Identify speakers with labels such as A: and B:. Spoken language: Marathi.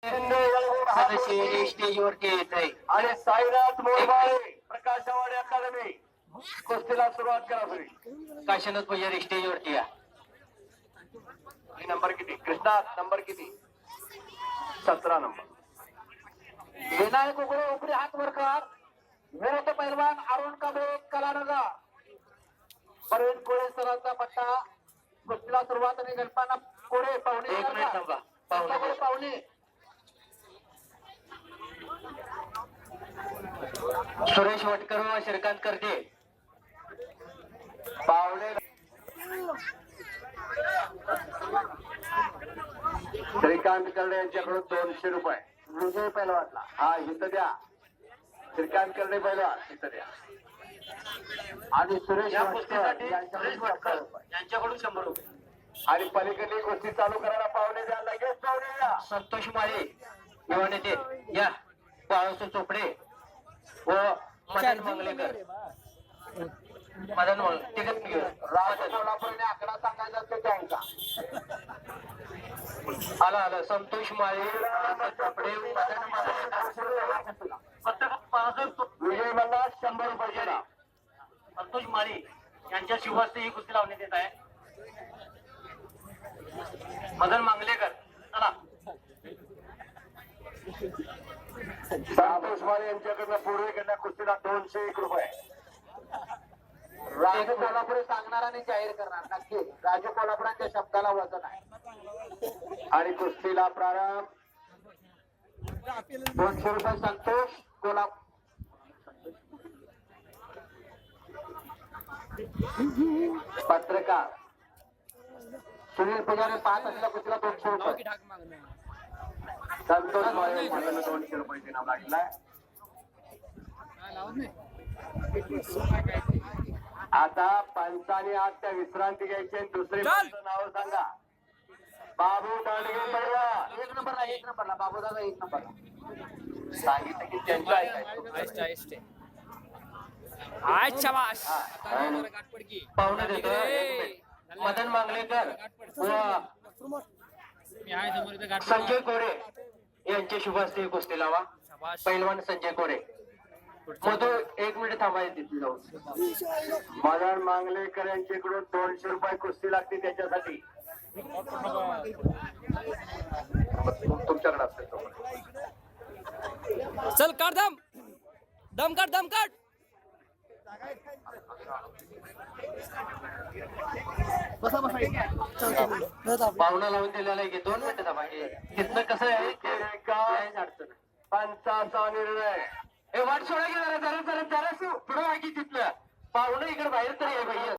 A: सदस्य स्टेजवरती येत आहे
B: आणि साईनाथ मोरबाळे प्रकाशवाडी अकादमी कुस्तीला सुरुवात करा तुम्ही.
A: काशीनाथ पुजारी स्टेजवरती या.
B: नंबर किती कृष्णा नंबर किती 17 नंबर.
C: विनायक उघडे उघडे हात वर कर. विरोध पैलवान अरुण कांबळे कलानगर. परवीन कोळे सरांचा पट्टा. कुस्तीला सुरुवात आणि गणपाना कोळे पाहुणे.
A: एक मिनिट थांबा. पाहुणे
C: पाहुणे
A: सुरेश वटकर व श्रीकांत करते.
B: पावणे श्रीकांत कर्डे यांच्याकडून 200 रुपये.
C: विजय पैलवानला
B: हा इथं द्या. श्रीकांत कर्डे पैलवान इथं द्या.
C: आणि सुरेश
A: या
C: वटकर
A: कुस्तीसाठी
C: यांच्याकडून
A: सुरेश वटकर
C: 100 रुपये.
A: यांच्याकडून 100 रुपये.
B: आणि पलीकडली कुस्ती चालू करायला पावणे द्या. लगेच पावणे द्या.
A: संतोष माळे युवा नेते या. बाळासो चोपडे व मदन मंगलेकर. मदन मंगलेकर
C: राजा सोलापूरने आकडा सांगायचा असतो त्यांचा.
A: आला संतोष माळे चोपडे मदन मंगलेकर. फक्त 65
B: विजय मल्ला 100 रुपये दिला.
A: संतोष माळी यांच्या शिवास्ते ही कुस्ती लावण्यात येत आहे. मदन मांगलेकर चला.
B: संतोष माळे यांच्याकडनं पूर्वेकडनं कुस्तीला 201 रुपये.
C: राजू कोल्हापुरे सांगणार आणि जाहीर करणार नक्की. राजू कोल्हापुरांच्या शब्दाला वजन आहे.
B: आणि कुस्तीला प्रारंभ.
C: 200 रुपये संतोष कोल्हापूर.
B: पत्रकार
C: सुनील पुजारी 5 असलेल्या कुस्तीला 200 रुपये.
B: संतोष माळे यांच्याकडनं 200 रुपये नाव लागलाय. आता पंचाने आज त्या विश्रांती घ्यायची आणि दुसरे पंच नाव सांगा. बाबू दांडगे पैलवान
C: 1 नंबरला 1 नंबरला बाबूदादा 1 नंबरला.
B: सांगितलं की त्यांचं ऐकायचं.
A: पाहुणे देतो. मदन मांगलेकर व संजय कोरे यांच्या शुभास्ते कुस्ती लावा. पैलवान संजय कोरे. मधू 1 मिनिट थांबायचे तिथे जाऊन.
B: मदन मांगलेकर यांच्याकडून 200 रुपये कुस्ती लागते त्याच्यासाठी. तुमच्याकडे असेल तो.
D: चल काढ दम. दम काढ दम काढ.
A: पाहुणा लावून दिलेला आहे की 2 मिनिटं थांबायचे. तिथनं कसं आहे काहीच अडचण नाही.
B: पंचाचा निर्णय.
A: हे वाट सोडा की जरा पुढं वाकी तिथलं. पाहुणं इकडे बाहेर तरी आहे भैया.